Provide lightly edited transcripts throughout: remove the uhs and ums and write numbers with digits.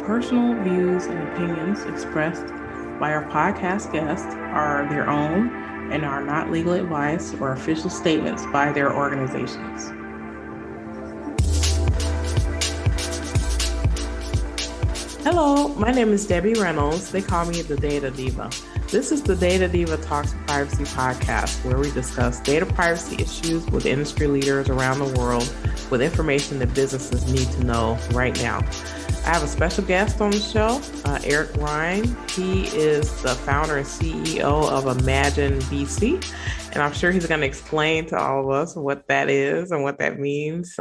personal views and opinions expressed by our podcast guests are their own and are not legal advice or official statements by their organizations. Hello, my name is Debbie Reynolds. They call me the Data Diva. This is the Data Diva Talks Privacy podcast, where we discuss data privacy issues with industry leaders around the world with information that businesses need to know right now. I have a special guest on the show, Erik Rind. He is the founder and CEO of ImagineBC, and I'm sure he's going to explain to all of us what that is and what that means.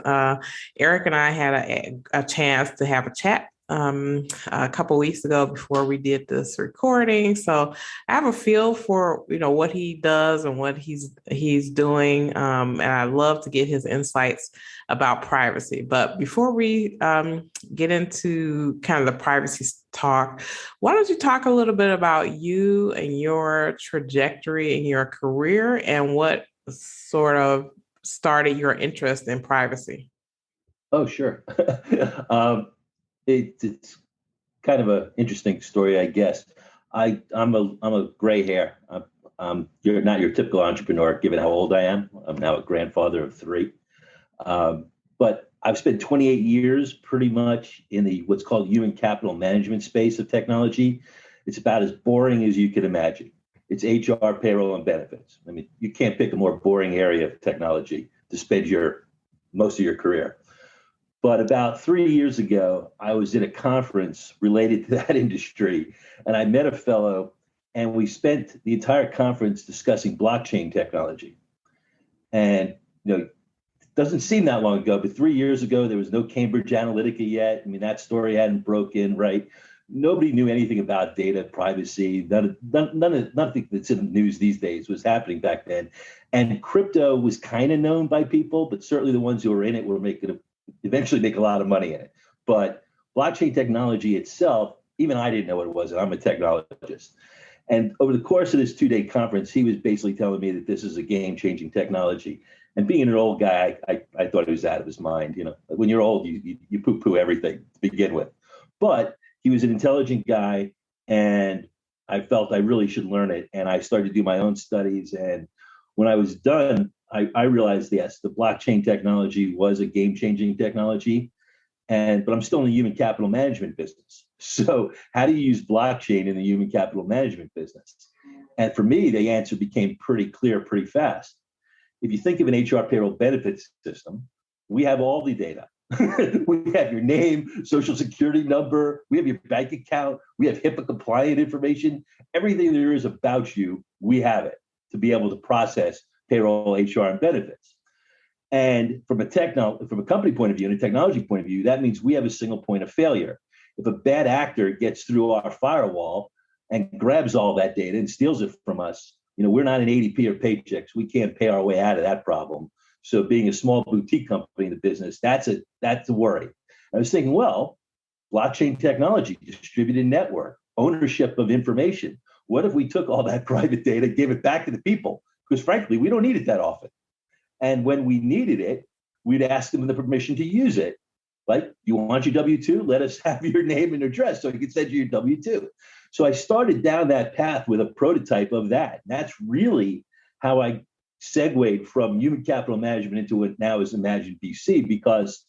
Erik and I had a chance to have a chat a couple weeks ago before we did this recording. So I have a feel for, what he does and what he's doing. And I'd love to get his insights about privacy. But before we get into kind of the privacy talk, why don't you talk a little bit about you and your trajectory in your career and what sort of started your interest in privacy? Oh, sure. It's kind of an interesting story, I guess. I'm a gray hair. You're not your typical entrepreneur, given how old I am. I'm now a grandfather of three. But I've spent 28 years pretty much in the what's called human capital management space of technology. It's about as boring as you can imagine. It's HR, payroll, and benefits. I mean, you can't pick a more boring area of technology to spend most of your career. But about 3 years ago, I was in a conference related to that industry, and I met a fellow, and we spent the entire conference discussing blockchain technology. And, it doesn't seem that long ago, but 3 years ago, there was no Cambridge Analytica yet. I mean, that story hadn't broken, right? Nobody knew anything about data privacy. Nothing that's in the news these days was happening back then. And crypto was kind of known by people, but certainly the ones who were in it were eventually make a lot of money in it. But blockchain technology itself, even I didn't know what it was, and I'm a technologist. And over the course of this 2-day conference, he was basically telling me that this is a game-changing technology. And being an old guy, I thought he was out of his mind. When you're old, you poo-poo everything to begin with. But he was an intelligent guy, and I felt I really should learn it. And I started to do my own studies. And when I was done, I realized, yes, the blockchain technology was a game-changing technology, but I'm still in the human capital management business. So how do you use blockchain in the human capital management business? And for me, the answer became pretty clear pretty fast. If you think of an HR payroll benefits system, we have all the data. We have your name, social security number, we have your bank account, we have HIPAA compliant information. Everything there is about you, we have it to be able to process payroll, HR, and benefits. And from a company point of view and a technology point of view, that means we have a single point of failure. If a bad actor gets through our firewall and grabs all that data and steals it from us, we're not an ADP or Paychex. We can't pay our way out of that problem. So being a small boutique company in the business, that's a worry. I was thinking, well, blockchain technology, distributed network, ownership of information. What if we took all that private data, gave it back to the people? Because frankly, we don't need it that often. And when we needed it, we'd ask them the permission to use it. Like, you want your W-2? Let us have your name and address so we can send you your W-2. So I started down that path with a prototype of that. And that's really how I segued from human capital management into what now is ImagineBC, because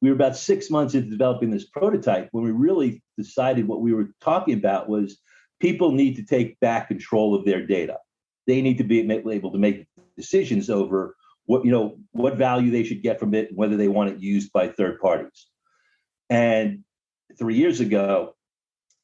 we were about 6 months into developing this prototype when we really decided what we were talking about was people need to take back control of their data. They need to be able to make decisions over what value they should get from it and whether they want it used by third parties. And 3 years ago,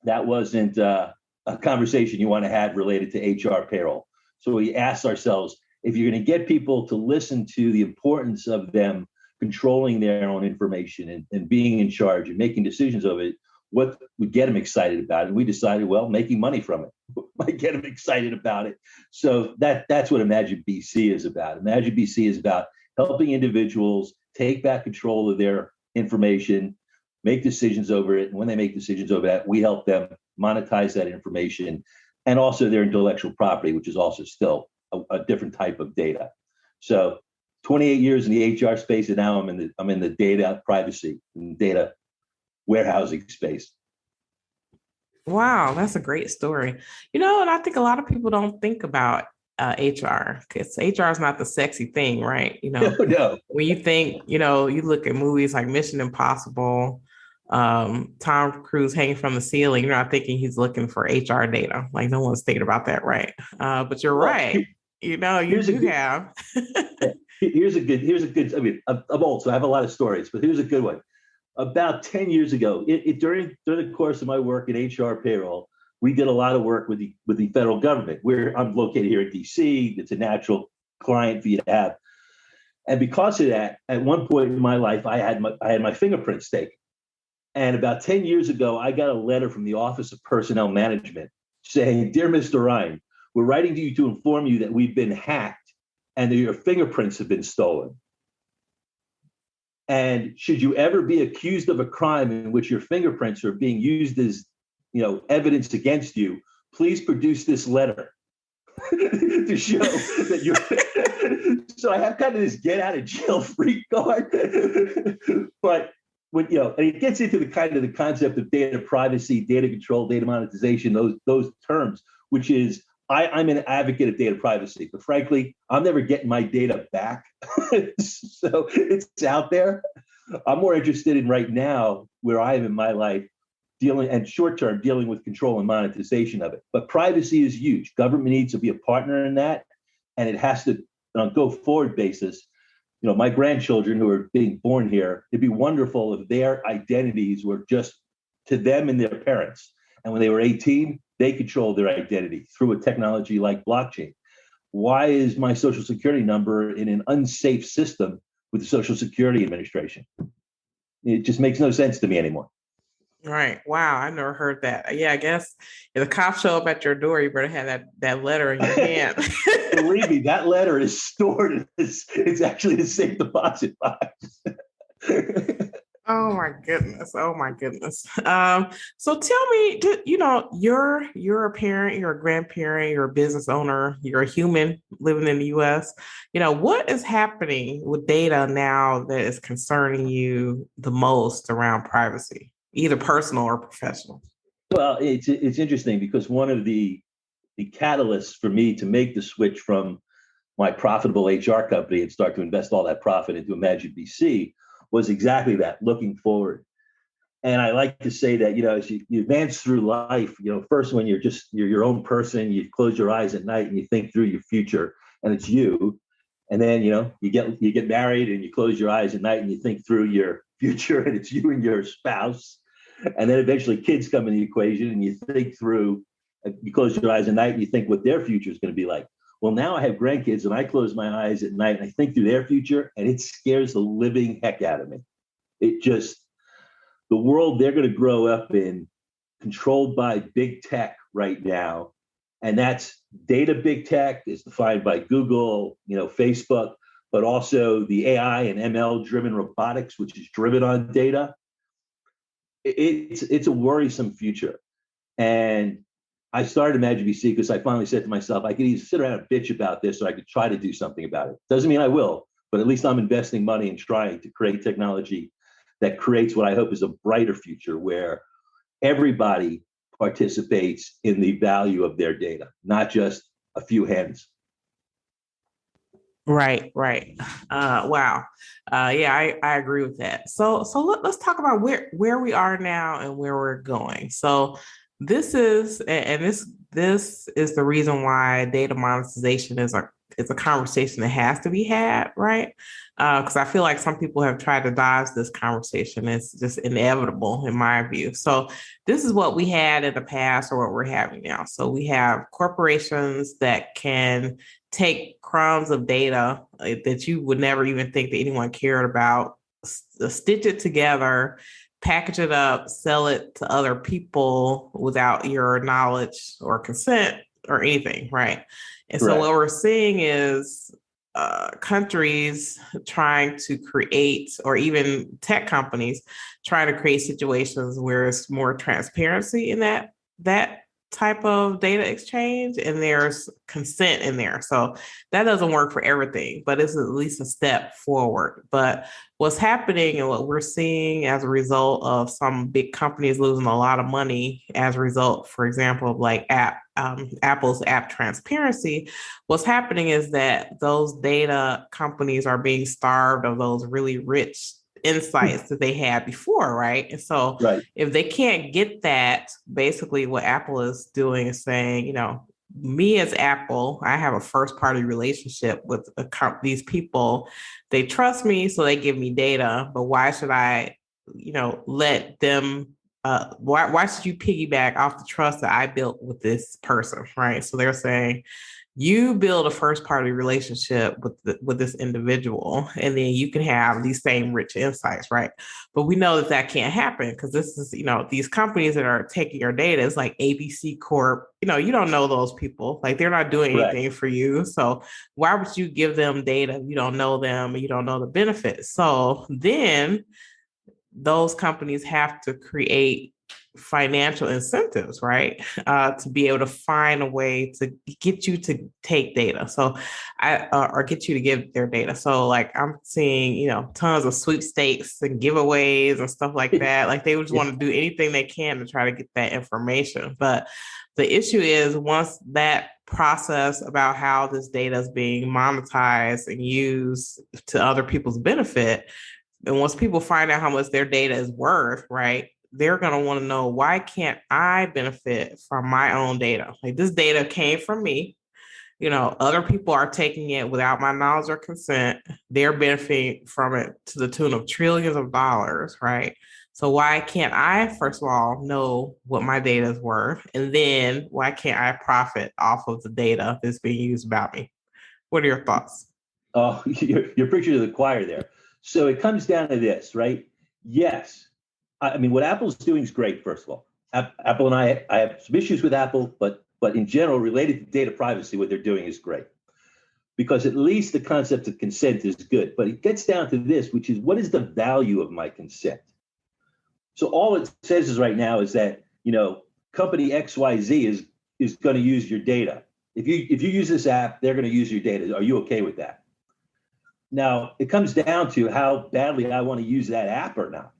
that wasn't a conversation you want to have related to HR payroll. So we asked ourselves, if you're going to get people to listen to the importance of them controlling their own information and being in charge and making decisions of it, what would get them excited about it? And we decided, well, making money from it might get them excited about it. So that's what ImagineBC is about. ImagineBC is about helping individuals take back control of their information, make decisions over it. And when they make decisions over that, we help them monetize that information and also their intellectual property, which is also still a different type of data. So 28 years in the HR space, and now I'm in the data privacy and data warehousing space. Wow, that's a great story. And I think a lot of people don't think about HR because HR is not the sexy thing, right? No, no. When you think, you look at movies like Mission Impossible, Tom Cruise hanging from the ceiling, you're not thinking he's looking for HR data. Like no one's thinking about that, right? But you're Well, right. You here's a do good. have. Here's a good. I mean, I'm old, so I have a lot of stories, but here's a good one. About 10 years ago, during the course of my work in HR payroll, we did a lot of work with the federal government. Where I'm located here in DC, it's a natural client for you to have. And because of that, at one point in my life, I had my fingerprints taken. And about 10 years ago, I got a letter from the Office of Personnel Management saying, "Dear Mr. Rind, we're writing to you to inform you that we've been hacked and that your fingerprints have been stolen. And should you ever be accused of a crime in which your fingerprints are being used as, evidence against you, please produce this letter to show that you're." So I have kind of this get out of jail free card. But and it gets into the concept of data privacy, data control, data monetization, those terms, which is I'm an advocate of data privacy, but frankly, I'm never getting my data back. So it's out there. I'm more interested in right now where I am in my life short term dealing with control and monetization of it. But privacy is huge. Government needs to be a partner in that. And it has to, on a go forward basis, my grandchildren who are being born here, it'd be wonderful if their identities were just to them and their parents. And when they were 18, they controlled their identity through a technology like blockchain. Why is my social security number in an unsafe system with the Social Security Administration? It just makes no sense to me anymore. Right. Wow. I never heard that. Yeah, I guess if the cops show up at your door, you better have that letter in your hand. Believe me, that letter is stored. It's actually a safe deposit box. Oh my goodness. Oh my goodness. So tell me, you're a parent, you're a grandparent, you're a business owner, you're a human living in the US. What is happening with data now that is concerning you the most around privacy, either personal or professional? Well, it's interesting because one of the catalysts for me to make the switch from my profitable HR company and start to invest all that profit into ImagineBC was exactly that, looking forward. And I like to say that, as you advance through life, first when you're your own person, you close your eyes at night and you think through your future and it's you. And then, you get married and you close your eyes at night and you think through your future and it's you and your spouse. And then eventually kids come in the equation and you think through, you close your eyes at night and you think what their future is going to be like. Well, now I have grandkids and I close my eyes at night and I think through their future and it scares the living heck out of me. The world they're going to grow up in, controlled by big tech right now. And that's data big tech is defined by Google, Facebook, but also the AI and ML driven robotics, which is driven on data. It's a worrisome future. And I started ImagineBC because I finally said to myself, I could either sit around and bitch about this or I could try to do something about it. Doesn't mean I will, but at least I'm investing money and trying to create technology that creates what I hope is a brighter future where everybody participates in the value of their data, not just a few hands. Right, right. Wow. Yeah, I agree with that. So let's talk about where we are now and where we're going. So this is the reason why data monetization is a conversation that has to be had, right? Because I feel like some people have tried to dodge this conversation. It's just inevitable in my view. So this is what we had in the past or what we're having now. So we have corporations that can take crumbs of data that you would never even think that anyone cared about, stitch it together, package it up, sell it to other people without your knowledge or consent or anything, right? And so what we're seeing is countries trying to create, or even tech companies trying to create situations where it's more transparency in that type of data exchange, and there's consent in there. So that doesn't work for everything, but it's at least a step forward. But what's happening and what we're seeing as a result of some big companies losing a lot of money as a result, for example, of like Apple's app transparency, what's happening is that those data companies are being starved of those really rich insights that they had before, right? And so Right. if they can't get that, basically what Apple is doing is saying, me as Apple, I have a first party relationship with these people. They trust me, so they give me data, but why should I, let them why should you piggyback off the trust that I built with this person, right? So they're saying you build a first party relationship with this individual, and then you can have these same rich insights, right? But we know that can't happen because this is, these companies that are taking your data is like ABC Corp. You don't know those people, like they're not doing anything Right. for you. So why would you give them data if you don't know them and you don't know the benefits? So then those companies have to create financial incentives, right? To be able to find a way to get you to take data. So or get you to give their data. So like I'm seeing, tons of sweepstakes and giveaways and stuff like that. Like they just Yeah. want to do anything they can to try to get that information. But the issue is once that process about how this data is being monetized and used to other people's benefit, and once people find out how much their data is worth, right, they're going to want to know, why can't I benefit from my own data? Like this data came from me. Other people are taking it without my knowledge or consent. They're benefiting from it to the tune of trillions of dollars, right? So why can't I, first of all, know what my data is worth? And then why can't I profit off of the data that's being used about me? What are your thoughts? Oh, you're preaching to the choir there. So it comes down to this, right? Yes. I mean, what Apple's doing is great, first of all. Apple and I have some issues with Apple, but in general, related to data privacy, what they're doing is great. Because at least the concept of consent is good. But it gets down to this, which is, what is the value of my consent? So all it says is right now is that, company XYZ is going to use your data. If you use this app, they're going to use your data. Are you okay with that? Now, it comes down to how badly I want to use that app or not,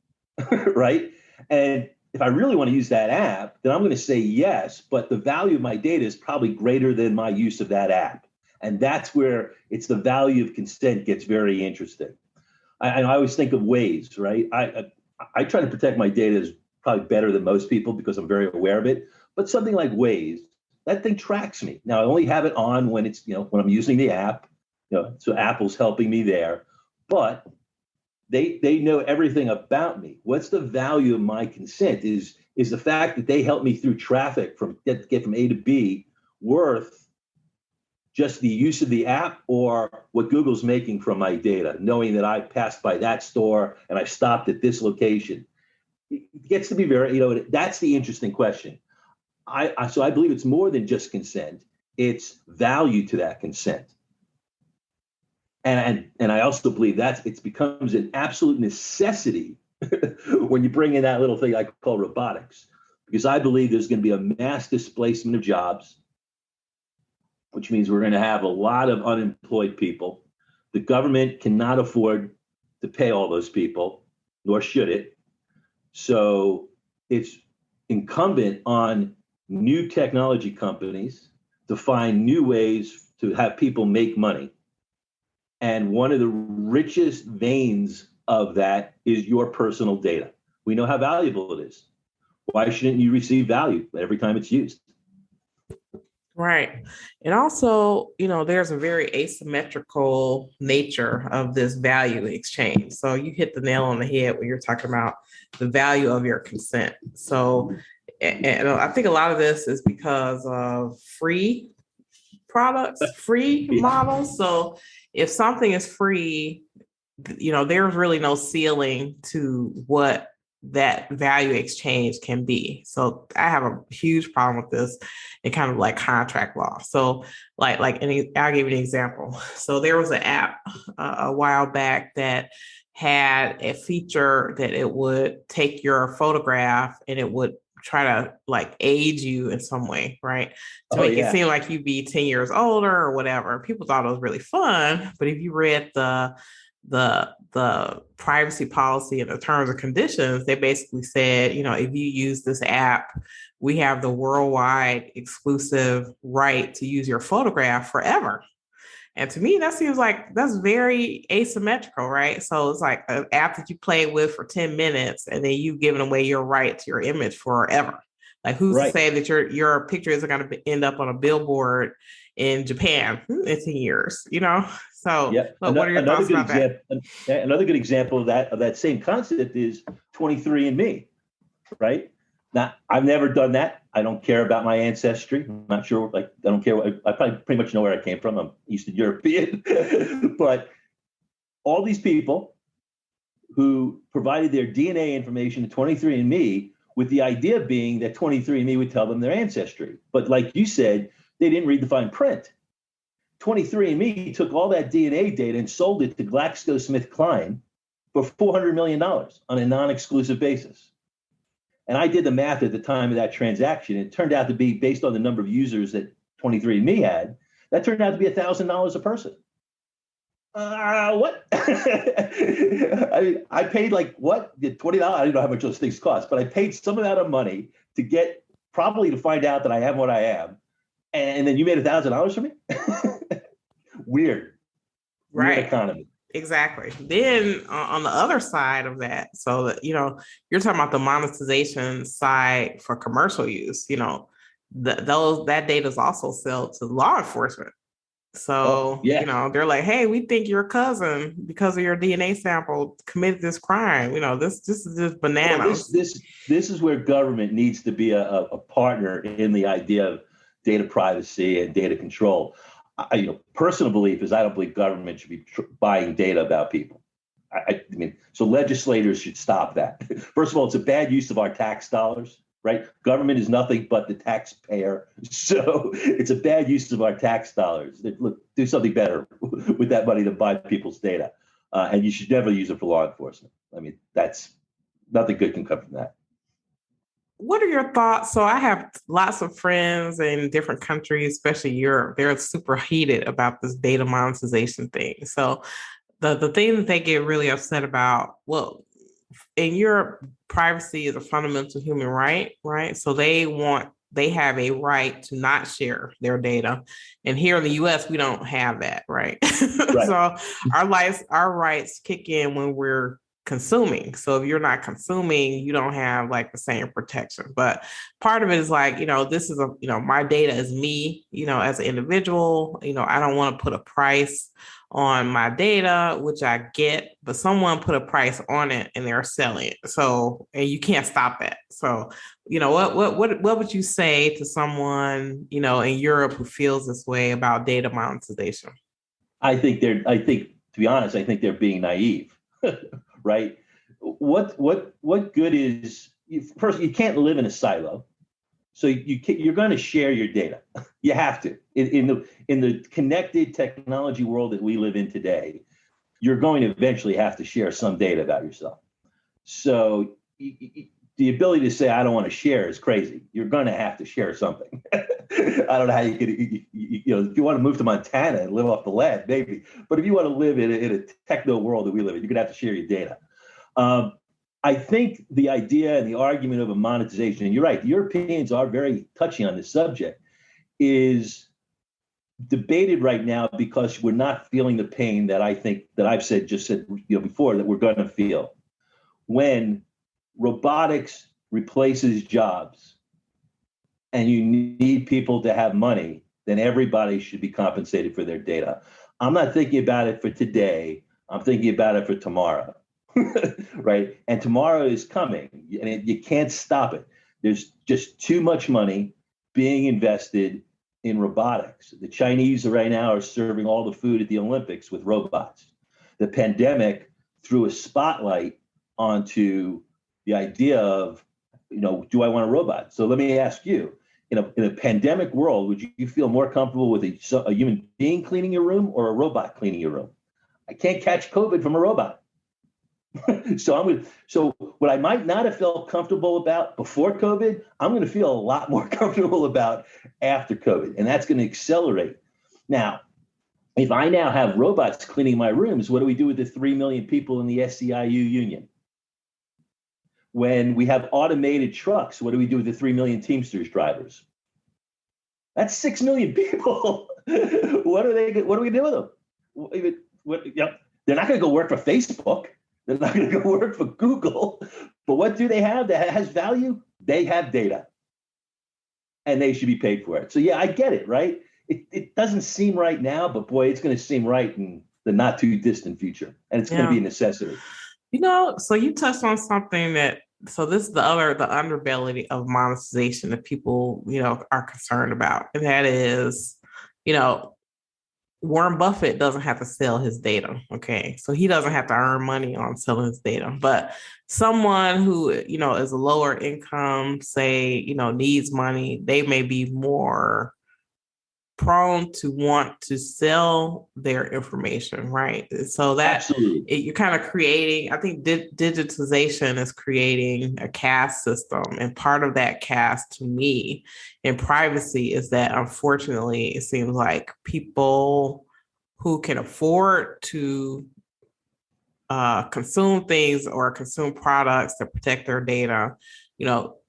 right? And if I really want to use that app, then I'm going to say yes, but the value of my data is probably greater than my use of that app. And that's where it's the value of consent gets very interesting. I always think of Waze, right? I try to protect my data as probably better than most people because I'm very aware of it. But something like Waze, that thing tracks me. Now, I only have it on when it's, when I'm using the app. So Apple's helping me there, but they know everything about me. What's the value of my consent? Is the fact that they help me through traffic get from A to B worth just the use of the app, or what Google's making from my data, knowing that I passed by that store and I stopped at this location? It gets to be very, that's the interesting question. So I believe it's more than just consent. It's value to that consent. And I also believe that it becomes an absolute necessity when you bring in that little thing I call robotics, because I believe there's going to be a mass displacement of jobs, which means we're going to have a lot of unemployed people. The government cannot afford to pay all those people, nor should it. So it's incumbent on new technology companies to find new ways to have people make money. And one of the richest veins of that is your personal data. We know how valuable it is. Why shouldn't you receive value every time it's used? Right. And also, there's a very asymmetrical nature of this value exchange. So you hit the nail on the head when you're talking about the value of your consent. So, and I think a lot of this is because of free products, free models. So if something is free, there's really no ceiling to what that value exchange can be. So I have a huge problem with this in kind of like contract law. So I'll give you an example. So there was an app a while back that had a feature that it would take your photograph and it would try to like age you in some way, right? To Oh make it yeah. seem like you'd be 10 years older or whatever. People thought it was really fun. But if you read the privacy policy and the terms and conditions, they basically said, if you use this app, we have the worldwide exclusive right to use your photograph forever. And to me, that seems like that's very asymmetrical, right? So it's like an app that you play with for 10 minutes and then you've given away your right to your image forever. Like who's to Right. say that your picture isn't going to end up on a billboard in Japan in 10 years, So, Yeah. but what are your Another thoughts good about that? example. Another good example of that same concept is 23andMe. Right now, I've never done that. I don't care about my ancestry. I'm not sure. Like, I don't care. I probably pretty much know where I came from. I'm Eastern European, but all these people who provided their DNA information to 23andMe, with the idea being that 23andMe would tell them their ancestry. But like you said, they didn't read the fine print. 23andMe took all that DNA data and sold it to GlaxoSmithKline for $400 million on a non-exclusive basis. And I did the math at the time of that transaction. It turned out to be, based on the number of users that 23andMe had, that turned out to be $1,000 a person. What? I mean, I paid like what? $20. I don't know how much those things cost, but I paid some amount of money to get, probably to find out that I am what I am. And then you made $1,000 for me? Weird. Weird Right. economy. Exactly. Then on the other side of that, so that, you're talking about the monetization side for commercial use, that data is also sold to law enforcement. Oh, So, yeah. they're like, hey, we think your cousin, because of your DNA sample, committed this crime. This is just Well, bananas. this is where government needs to be a partner in the idea of data privacy and data control. Personal belief is I don't believe government should be buying data about people. I mean, so legislators should stop that. First of all, it's a bad use of our tax dollars, right? Government is nothing but the taxpayer. So it's a bad use of our tax dollars. Look, do something better with that money to buy people's data. And you should never use it for law enforcement. I mean, that's nothing good can come from that. What are your thoughts? So I have lots of friends in different countries, especially Europe. They're super heated about this data monetization thing. So the thing that they get really upset about, well, in Europe, privacy is a fundamental human right, right? So they have a right to not share their data. And here in the US, we don't have that, right? Right. So our rights kick in when we're consuming. So if you're not consuming, you don't have like the same protection. But part of it is like, this is my data is me, as an individual, I don't want to put a price on my data, which I get, but someone put a price on it and they're selling it. So, and you can't stop that. So, what would you say to someone, in Europe who feels this way about data monetization? I think, to be honest, I think they're being naive, right? What good is, first, you can't live in a silo. So you're going to share your data. You have to. In the connected technology world that we live in today, you're going to eventually have to share some data about yourself. So the ability to say I don't want to share is crazy. You're going to have to share something. I don't know how you could, if you want to move to Montana and live off the land, maybe. But if you want to live in a techno world that we live in, you're going to have to share your data. I think the idea and the argument of a monetization, and you're right, the Europeans are very touchy on this subject, is debated right now because we're not feeling the pain that I think that I've said before that we're going to feel when robotics replaces jobs and you need people to have money. Then everybody should be compensated for their data. I'm not thinking about it for today. I'm thinking about it for tomorrow. Right? And tomorrow is coming, and you can't stop it. There's just too much money being invested in robotics. The Chinese right now are serving all the food at the Olympics with robots. The pandemic threw a spotlight onto the idea of, do I want a robot? So let me ask you, in a pandemic world, would you feel more comfortable with a human being cleaning your room or a robot cleaning your room? I can't catch COVID from a robot. So what I might not have felt comfortable about before COVID, I'm going to feel a lot more comfortable about after COVID, and that's going to accelerate. Now, if I now have robots cleaning my rooms, what do we do with the 3 million people in the SEIU union? When we have automated trucks, what do we do with the 3 million Teamsters drivers? That's 6 million people. What do we do with them? They're not going to go work for Facebook. They're not going to go work for Google. But what do they have that has value? They have data. And they should be paid for it. So yeah, I get it, right? It doesn't seem right now, but boy, it's going to seem right in the not too distant future. And it's going to be a necessity. So you touched on something so this is the underbelly of monetization that people, are concerned about. And that is, Warren Buffett doesn't have to sell his data. Okay. So he doesn't have to earn money on selling his data, but someone who, is a lower income, say, needs money, they may be more prone to want to sell their information, right? So that you're kind of creating, I think digitization is creating a caste system. And part of that caste to me in privacy is that unfortunately, it seems like people who can afford to consume things or consume products that protect their data,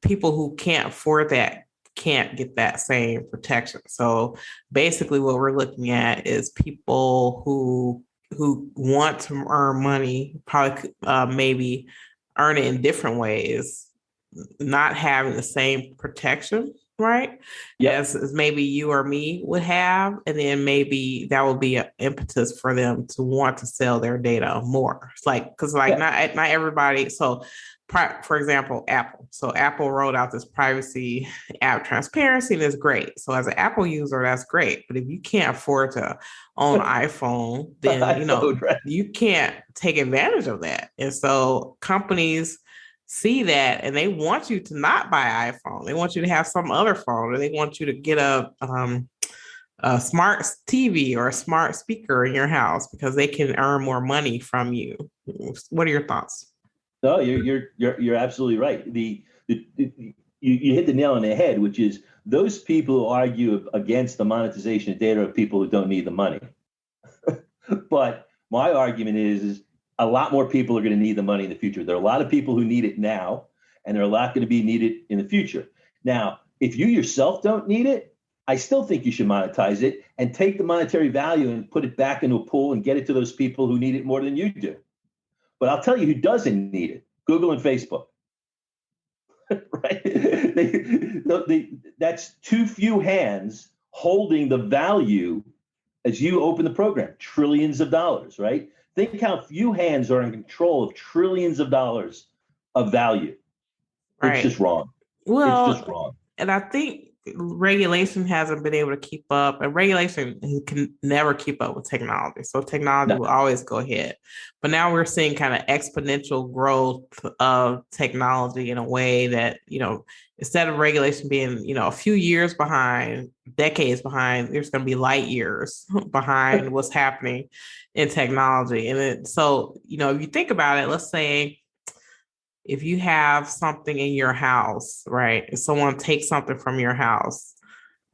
people who can't afford that can't get that same protection. So basically what we're looking at is people who want to earn money, probably maybe earn it in different ways, not having the same protection, right? Yes. As maybe you or me would have. And then maybe that will be an impetus for them to want to sell their data more. It's like, because not everybody. So for example, Apple. So Apple rolled out this privacy app transparency, and it's great. So as an Apple user, that's great. But if you can't afford to own an iPhone, then you can't take advantage of that. And so companies see that and they want you to not buy iPhone. They want you to have some other phone, or they want you to get a smart TV or a smart speaker in your house because they can earn more money from you. What are your thoughts? No, you're absolutely right. You hit the nail on the head, which is those people who argue against the monetization of data are people who don't need the money. But my argument is a lot more people are going to need the money in the future. There are a lot of people who need it now, and there are a lot going to be needed in the future. Now, if you yourself don't need it, I still think you should monetize it and take the monetary value and put it back into a pool and get it to those people who need it more than you do. But I'll tell you who doesn't need it: Google and Facebook. Right? That's too few hands holding the value as you open the program. Trillions of dollars, right? Think how few hands are in control of trillions of dollars of value. Right. It's just wrong. Well, it's just wrong. And I think regulation hasn't been able to keep up, and regulation can never keep up with technology. So technology will always go ahead. But now we're seeing kind of exponential growth of technology in a way that, instead of regulation being, a few years behind, decades behind, there's going to be light years behind what's happening in technology. And so, if you think about it, let's say, if you have something in your house, right? If someone takes something from your house,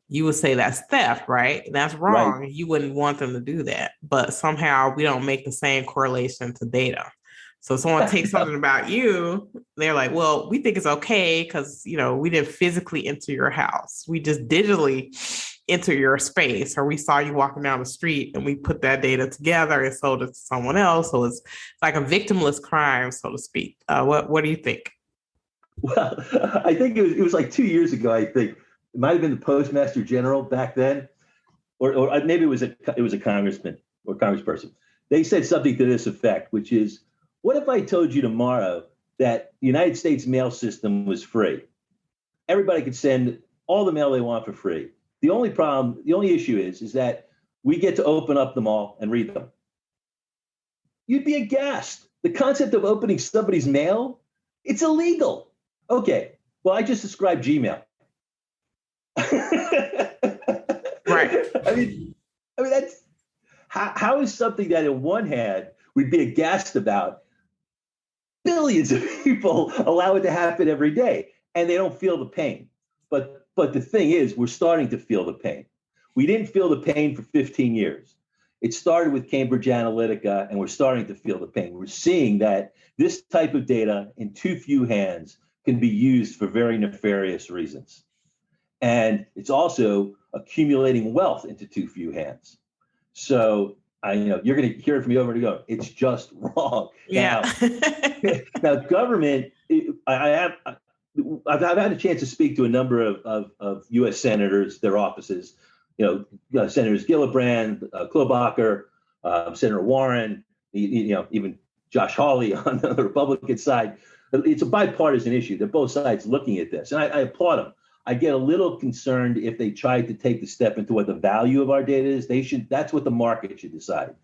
you would say that's theft, right? And that's wrong. Right. You wouldn't want them to do that. But somehow we don't make the same correlation to data. So if someone takes something about you, they're like, well, we think it's okay because, we didn't physically enter your house. We just digitally enter your space, or we saw you walking down the street and we put that data together and sold it to someone else. So it's like a victimless crime, so to speak. What do you think? Well, I think it was like 2 years ago. I think it might have been the Postmaster General back then, or maybe it was a congressman or congressperson. They said something to this effect, which is, what if I told you tomorrow that the United States mail system was free? Everybody could send all the mail they want for free. The only issue is that we get to open up them all and read them. You'd be aghast. The concept of opening somebody's mail, it's illegal. Okay, well, I just described Gmail. Right. I mean, that's how is something that in one hand we'd be aghast about billions of people allow it to happen every day, and they don't feel the pain. But the thing is, we're starting to feel the pain. We didn't feel the pain for 15 years. It started with Cambridge Analytica, and we're starting to feel the pain. We're seeing that this type of data in too few hands can be used for very nefarious reasons. And it's also accumulating wealth into too few hands. So you're going to hear it from me over and over. It's just wrong. Yeah. Now government, I've had a chance to speak to a number of U.S. senators, their offices. Senators Gillibrand, Klobuchar, Senator Warren, even Josh Hawley on the Republican side. It's a bipartisan issue. They're both sides looking at this, and I applaud them. I get a little concerned if they tried to take the step into what the value of our data is. That's what the market should decide.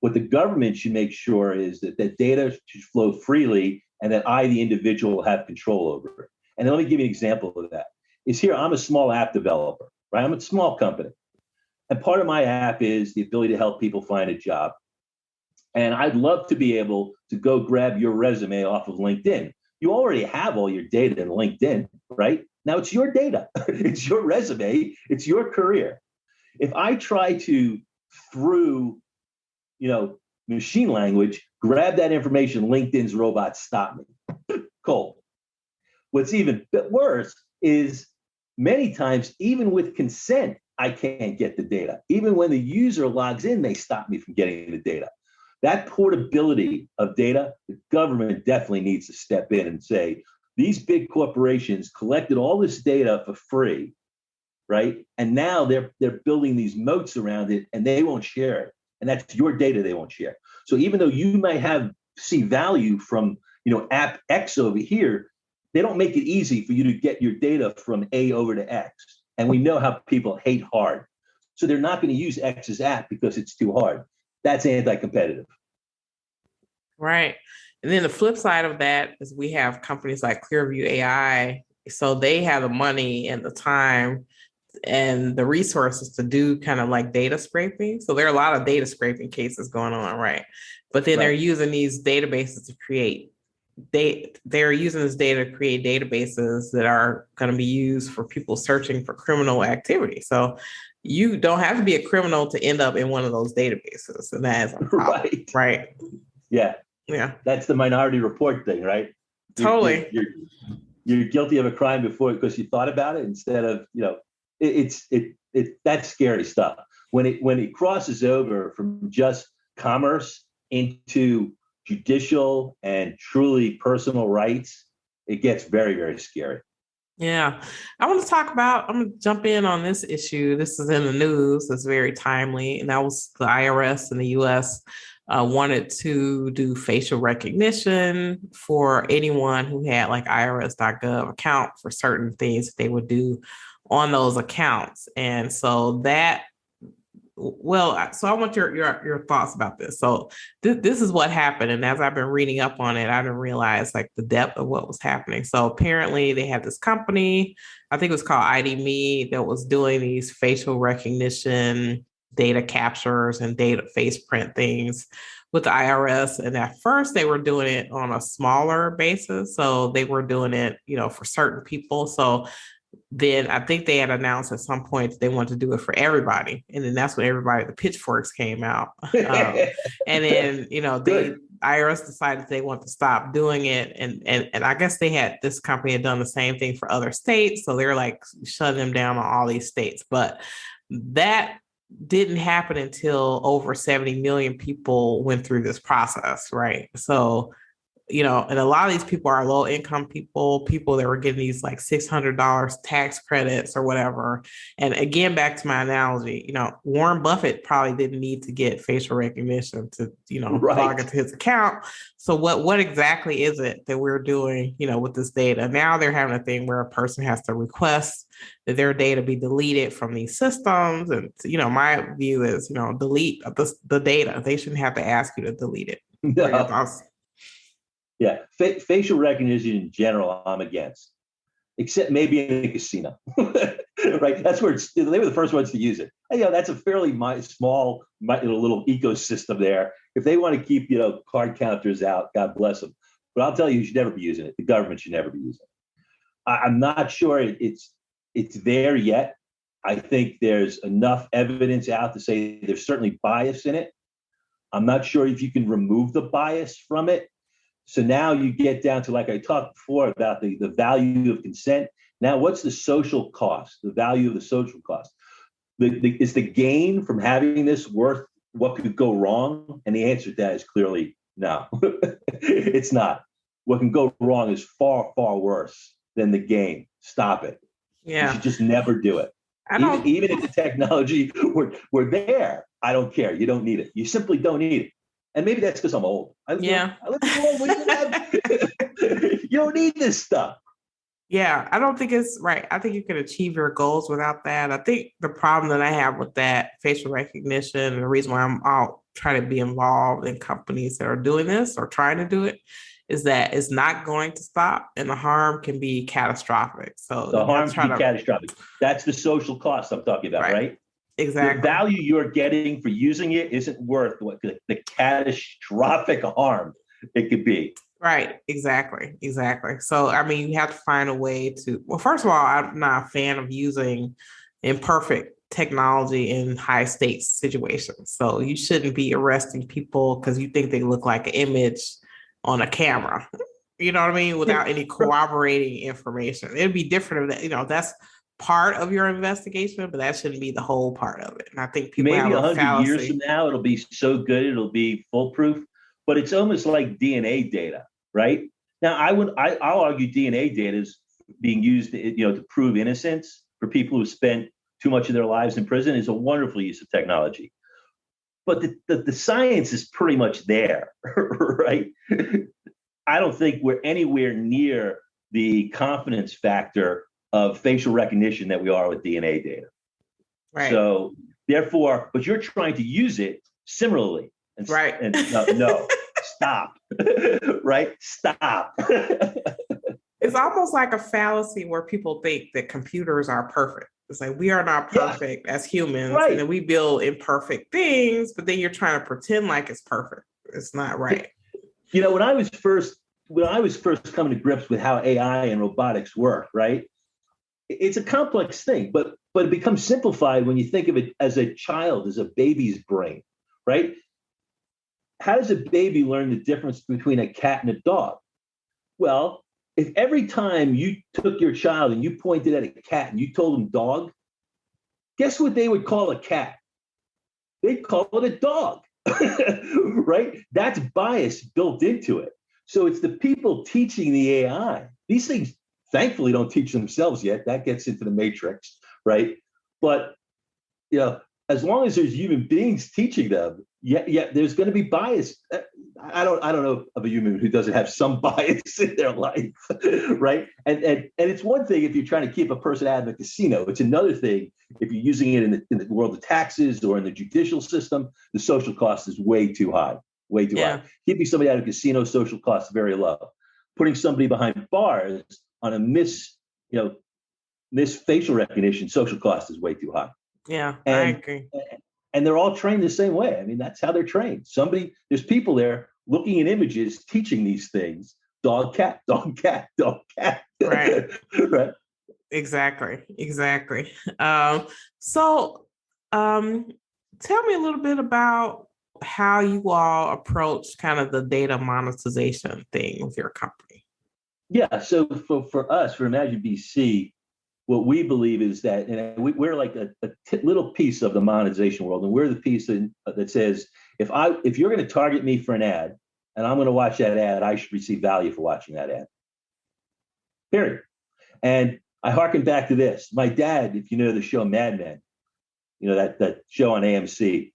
What the government should make sure is that data should flow freely and that the individual, will have control over it. And let me give you an example of that. I'm a small app developer, right? I'm a small company. And part of my app is the ability to help people find a job. And I'd love to be able to go grab your resume off of LinkedIn. You already have all your data in LinkedIn, right? Now it's your data. It's your resume. It's your career. If I try to, through, machine language, grab that information, LinkedIn's robots stop me. Cold. What's even worse is many times, even with consent, I can't get the data. Even when the user logs in, they stop me from getting the data. That portability of data, the government definitely needs to step in and say, these big corporations collected all this data for free, right? And now they're building these moats around it, and they won't share it. And that's your data they won't share. So even though you might see value from app X over here, they don't make it easy for you to get your data from A over to X. And we know how people hate hard. So they're not going to use X's app because it's too hard. That's anti-competitive. Right. And then the flip side of that is we have companies like Clearview AI. So they have the money and the time and the resources to do kind of like data scraping. So there are a lot of data scraping cases going on, right? But then they're using these databases to create they're using this data to create databases that are going to be used for people searching for criminal activity. So you don't have to be a criminal to end up in one of those databases. And that is a problem, right? Yeah. That's the Minority Report thing, right? Totally. You're guilty of a crime before because you thought about it instead of, that's scary stuff. When it crosses over from just commerce into judicial and truly personal rights, it gets very, very scary. Yeah. I'm going to jump in on this issue. This is in the news. It's very timely. And that was the IRS in the US wanted to do facial recognition for anyone who had like irs.gov account for certain things that they would do on those accounts. And so so I want your thoughts about this. So this is what happened. And as I've been reading up on it, I didn't realize like the depth of what was happening. So apparently they had this company, I think it was called ID.me, that was doing these facial recognition data captures and data face print things with the IRS. And at first they were doing it on a smaller basis. So they were doing it, for certain people. So then I think they had announced at some point that they wanted to do it for everybody. And then that's when the pitchforks came out. And then, IRS decided they want to stop doing it. And I guess this company had done the same thing for other states. So they're like shutting them down on all these states. But that didn't happen until over 70 million people went through this process, right? So, and a lot of these people are low income people that were getting these like $600 tax credits or whatever. And again, back to my analogy, Warren Buffett probably didn't need to get facial recognition to, log into his account. So what exactly is it that we're doing, with this data? Now they're having a thing where a person has to request that their data be deleted from these systems. And, my view is, delete the data. They shouldn't have to ask you to delete it. No. Yeah, facial recognition in general, I'm against, except maybe in a casino, right? That's where they were the first ones to use it. And, that's a fairly small little ecosystem there. If they want to keep, card counters out, God bless them. but I'll tell you should never be using it. The government should never be using it. I'm not sure it's there yet. I think there's enough evidence out to say there's certainly bias in it. I'm not sure if you can remove the bias from it. So now you get down to, like I talked before about the value of consent. Now, what's the social cost, the value of the social cost? Is the gain from having this worth what could go wrong? And the answer to that is clearly no, it's not. What can go wrong is far, far worse than the gain. Stop it. Yeah. You should just never do it. Even if the technology were there, I don't care. You don't need it. You simply don't need it. And maybe that's because I'm old. I live you don't need this stuff. Yeah, I don't think it's right. I think you can achieve your goals without that. I think the problem that I have with that facial recognition, and the reason why I'll try to be involved in companies that are doing this or trying to do it, is that it's not going to stop, and the harm can be catastrophic. So the harm can be catastrophic. That's the social cost I'm talking about, right? Exactly. The value you're getting for using it isn't worth what the catastrophic harm it could be. Right. Exactly. So, I mean, you have to find a way to, well, first of all, I'm not a fan of using imperfect technology in high stakes situations. So you shouldn't be arresting people because you think they look like an image on a camera, you know what I mean? Without any corroborating information. It'd be different if that, that's part of your investigation, but that shouldn't be the whole part of it. And I think people maybe have 100 years from now, it'll be so good, it'll be foolproof, but it's almost like DNA data, right? Now, I'll argue DNA data is being used, to prove innocence for people who spent too much of their lives in prison is a wonderful use of technology. But the science is pretty much there, right? I don't think we're anywhere near the confidence factor of facial recognition that we are with DNA data. Right. So therefore, but you're trying to use it similarly. And, right. And no, stop. Right? Stop. It's almost like a fallacy where people think that computers are perfect. It's like we are not perfect as humans, right. And then we build imperfect things, but then you're trying to pretend like it's perfect. It's not right. When I was first coming to grips with how AI and robotics work, right? It's a complex thing, but it becomes simplified when you think of it as a child, as a baby's brain, right? How does a baby learn the difference between a cat and a dog? Well, if every time you took your child and you pointed at a cat and you told them dog, guess what they would call a cat? They'd call it a dog, right? That's bias built into it. So it's the people teaching the AI. These things, thankfully, don't teach themselves yet. That gets into the matrix, right? But as long as there's human beings teaching them, there's going to be bias. I don't know of a human who doesn't have some bias in their life, right? And it's one thing if you're trying to keep a person out of the casino. It's another thing if you're using it in the world of taxes or in the judicial system. The social cost is way too high, high. Keeping somebody out of a casino, social cost is very low. Putting somebody behind bars on a miss facial recognition, social cost is way too high. Yeah, I agree. And they're all trained the same way. I mean, that's how they're trained. There's people there looking at images, teaching these things. Dog, cat, dog, cat, dog, cat. Right. Right. Exactly. So tell me a little bit about how you all approach kind of the data monetization thing with your company. Yeah. So for us, for ImagineBC, what we believe is that, and we're like a little piece of the monetization world, and we're the piece that says, if you're going to target me for an ad, and I'm going to watch that ad, I should receive value for watching that ad. Period. And I hearken back to this. My dad, if you know the show Mad Men, that show on AMC,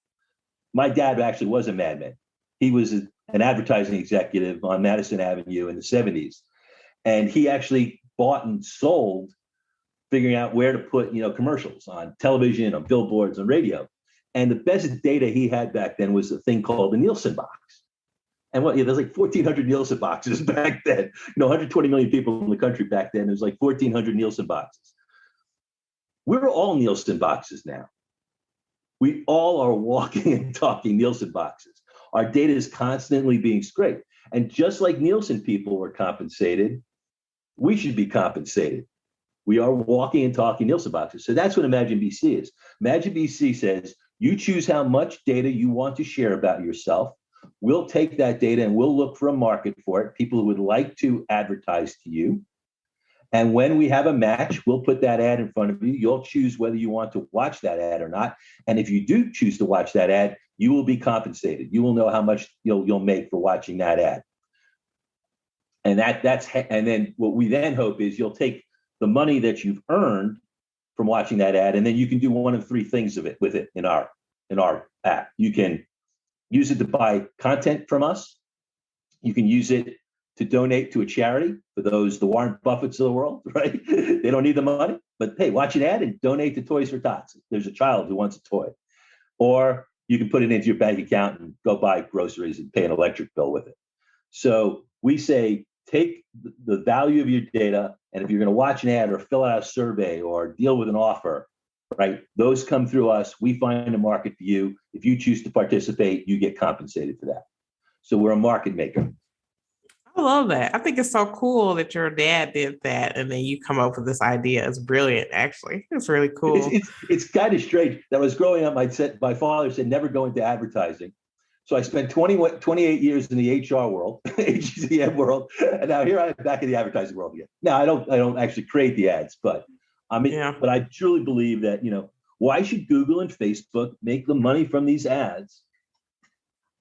my dad actually was a madman. He was an advertising executive on Madison Avenue in the 70s. And he actually bought and sold, figuring out where to put, commercials on television, on billboards, on radio. And the best data he had back then was a thing called the Nielsen box. And there's like 1,400 Nielsen boxes back then. 120 million people in the country back then. There's like 1,400 Nielsen boxes. We're all Nielsen boxes now. We all are walking and talking Nielsen boxes. Our data is constantly being scraped. And just like Nielsen people were compensated, we should be compensated. We are walking and talking Nielsen boxes. So that's what ImagineBC is. ImagineBC says, you choose how much data you want to share about yourself. We'll take that data and we'll look for a market for it, people who would like to advertise to you. And when we have a match, we'll put that ad in front of you. You'll choose whether you want to watch that ad or not. And if you do choose to watch that ad, you will be compensated. You will know how much you'll make for watching that ad. And and then what we then hope is you'll take the money that you've earned from watching that ad, and then you can do one of three things with it in our app. You can use it to buy content from us. You can use it to donate to a charity for the Warren Buffetts of the world, right? They don't need the money, but hey, watch an ad and donate to Toys for Tots. There's a child who wants a toy. Or you can put it into your bank account and go buy groceries and pay an electric bill with it. So we say, take the value of your data, and if you're going to watch an ad or fill out a survey or deal with an offer, right, those come through us. We find a market for you. If you choose to participate, you get compensated for that. So we're a market maker. I love that. I think it's so cool that your dad did that, and then you come up with this idea. It's brilliant, actually. It's really cool. It's kind of strange. That was growing up, my father said, never go into advertising. So I spent 28 years in the HR world, HCM world, and now here I am back in the advertising world again. Now I don't actually create the ads, but but I truly believe that, why should Google and Facebook make the money from these ads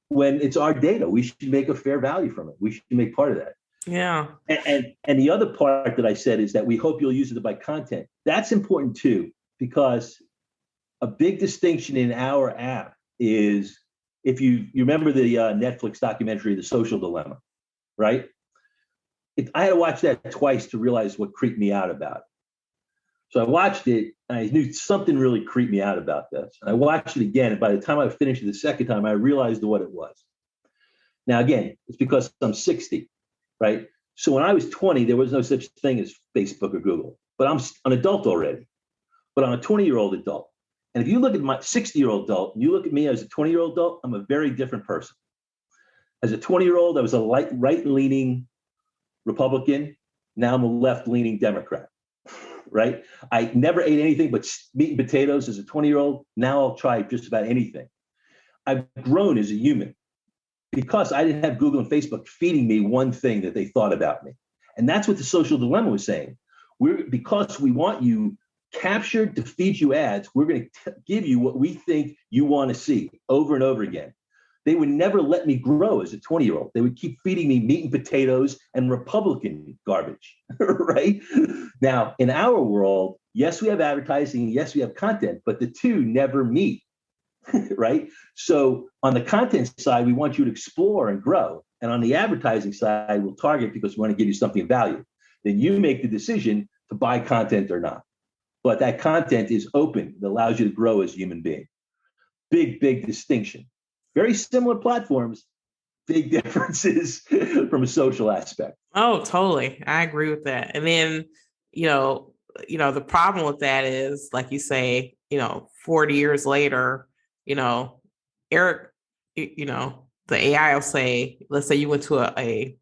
when it's our data? We should make a fair value from it. We should make part of that. Yeah. And the other part that I said is that we hope you'll use it to buy content. That's important too, because a big distinction in our app is, if you remember the Netflix documentary, The Social Dilemma, right? I had to watch that twice to realize what creeped me out about it. So I watched it, and I knew something really creeped me out about this. And I watched it again, and by the time I finished it the second time, I realized what it was. Now, again, it's because I'm 60, right? So when I was 20, there was no such thing as Facebook or Google, but I'm an adult already. But I'm a 20-year-old adult. And if you look at my 60-year-old adult, and you look at me as a 20-year-old adult, I'm a very different person. As a 20-year-old, I was a right-leaning Republican. Now I'm a left-leaning Democrat, right? I never ate anything but meat and potatoes as a 20-year-old. Now I'll try just about anything. I've grown as a human because I didn't have Google and Facebook feeding me one thing that they thought about me. And that's what the Social Dilemma was saying. Because we want you captured to feed you ads, we're going to give you what we think you want to see over and over again. They would never let me grow as a 20-year-old. They would keep feeding me meat and potatoes and Republican garbage, right? Now, in our world, yes, we have advertising, yes, we have content, but the two never meet, right? So on the content side, we want you to explore and grow. And on the advertising side, we'll target because we want to give you something of value. Then you make the decision to buy content or not. But that content is open. It allows you to grow as a human being. Big, big distinction. Very similar platforms, big differences from a social aspect. Oh, totally. I agree with that. And then, the problem with that is, like you say, 40 years later, Eric, the AI will say, let's say you went to a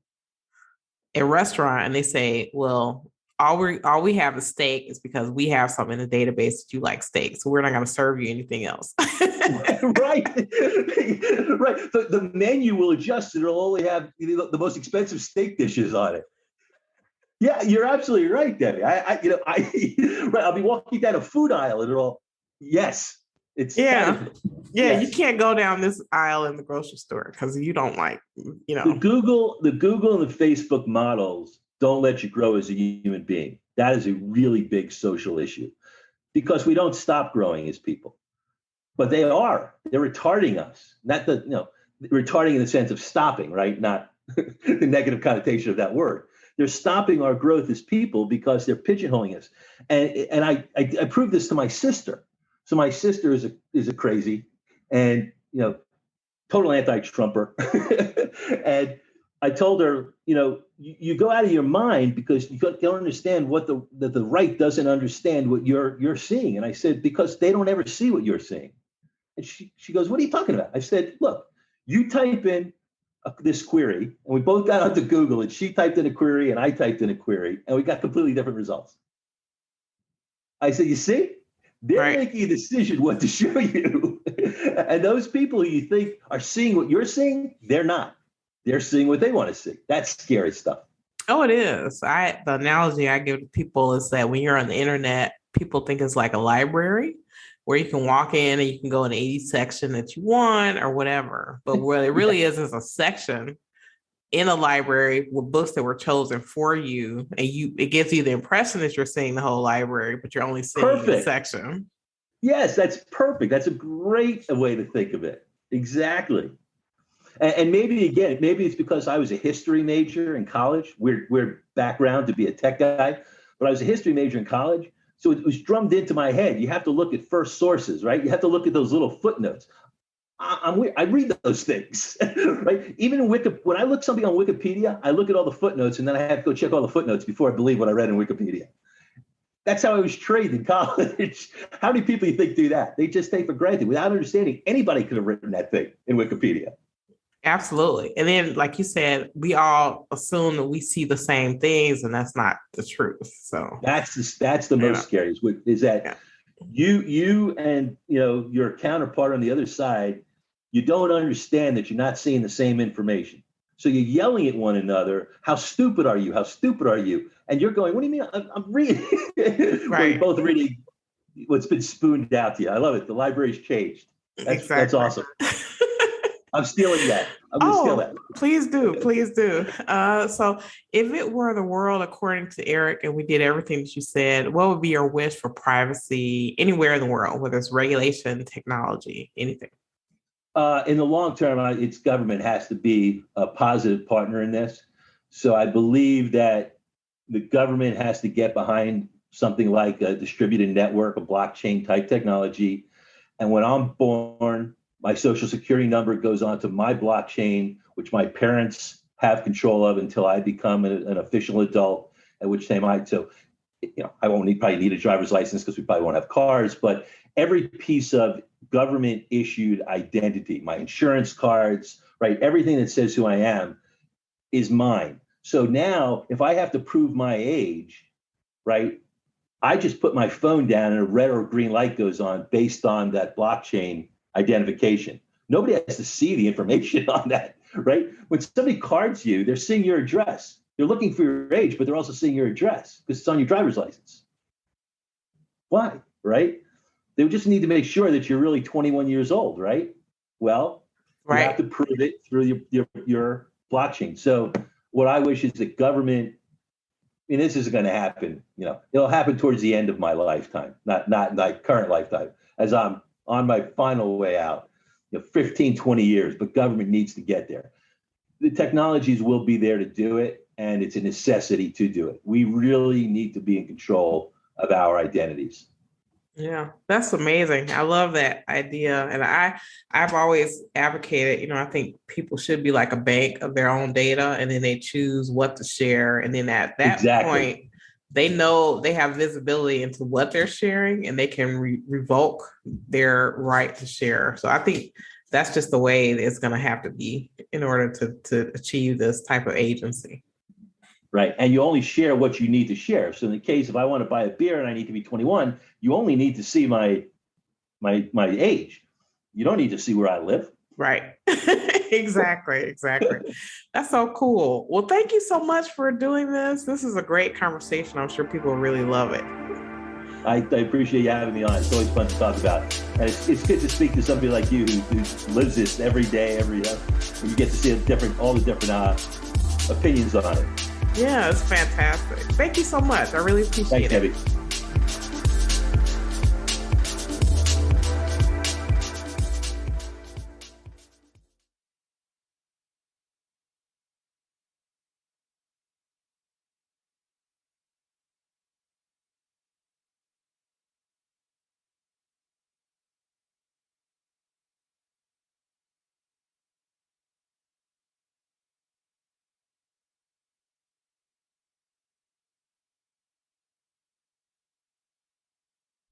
restaurant and they say, well, all we have is steak is because we have something in the database that you like steak. So we're not going to serve you anything else. Right. The menu will adjust. It'll only have the most expensive steak dishes on it. Yeah, you're absolutely right, Debbie. I'll be walking down a food aisle and yes. It's You can't go down this aisle in the grocery store because you don't like, The Google and the Facebook models don't let you grow as a human being. That is a really big social issue because we don't stop growing as people. But they're retarding us. Retarding in the sense of stopping, right? Not the negative connotation of that word. They're stopping our growth as people because they're pigeonholing us. And I proved this to my sister. So my sister is a crazy and total anti-Trumper. And I told her, you go out of your mind because you don't understand that the right doesn't understand what you're seeing. And I said, because they don't ever see what you're seeing. And she goes, what are you talking about? I said, look, you type in this query, and we both got onto Google, and she typed in a query and I typed in a query, and we got completely different results. I said, you see, they're making a decision what to show you. And those people who you think are seeing what you're seeing, they're not. They're seeing what they want to see. That's scary stuff. Oh, it is. The analogy I give to people is that when you're on the internet, people think it's like a library where you can walk in and you can go in any section that you want or whatever. But what it really is a section in a library with books that were chosen for you. And it gives you the impression that you're seeing the whole library, but you're only seeing a section. Yes, that's perfect. That's a great way to think of it. Exactly. And maybe it's because I was a history major in college. We're background to be a tech guy, but I was a history major in college. So it was drummed into my head. You have to look at first sources, right? You have to look at those little footnotes. I read those things, right? Even when I look something on Wikipedia, I look at all the footnotes, and then I have to go check all the footnotes before I believe what I read in Wikipedia. That's how I was trained in college. How many people you think do that? They just take for granted without understanding anybody could have written that thing in Wikipedia. Absolutely. And then, like you said, we all assume that we see the same things, and that's not the truth. So that's the most scary is that you and your counterpart on the other side, you don't understand that you're not seeing the same information. So you're yelling at one another. How stupid are you? How stupid are you? And you're going, what do you mean? I'm reading. We're both reading what's been spooned out to you. I love it. The library's changed. That's awesome. I'm stealing that. I'm going to steal that. Please do. Please do. So if it were the world according to Erik and we did everything that you said, what would be your wish for privacy anywhere in the world, whether it's regulation, technology, anything? In the long term, its government has to be a positive partner in this. So I believe that the government has to get behind something like a distributed network, a blockchain type technology. And when I'm born, my social security number goes onto my blockchain, which my parents have control of until I become an official adult, at which time I won't probably need a driver's license because we probably won't have cars, but every piece of government issued identity, my insurance cards, right? Everything that says who I am is mine. So now if I have to prove my age, right, I just put my phone down and a red or green light goes on based on that blockchain identification. Nobody has to see the information on that, right? When somebody cards you, they're seeing your address. They're looking for your age, but they're also seeing your address because it's on your driver's license. Why, right? They just need to make sure that you're really 21 years old, right? Well, you have to prove it through your blockchain. So what I wish is that government, and this isn't going to happen, it'll happen towards the end of my lifetime, not my current lifetime, as I'm on my final way out, 15, 20 years, but government needs to get there. The technologies will be there to do it, and it's a necessity to do it. We really need to be in control of our identities. Yeah, that's amazing. I love that idea. And I've always advocated, I think people should be like a bank of their own data, and then they choose what to share. And then at that point, they know they have visibility into what they're sharing, and they can revoke their right to share. So I think that's just the way it's going to have to be in order to achieve this type of agency. Right. And you only share what you need to share. So in the case, if I want to buy a beer and I need to be 21, you only need to see my age. You don't need to see where I live. Right. Exactly. That's so cool. Well, thank you so much for doing this. This is a great conversation. I'm sure people really love it. I appreciate you having me on. It's always fun to talk about. And it's good to speak to somebody like you who lives this every day, and you get to see all the different opinions on it. Yeah, it's fantastic. Thank you so much. I really appreciate it. Thanks, Debbie.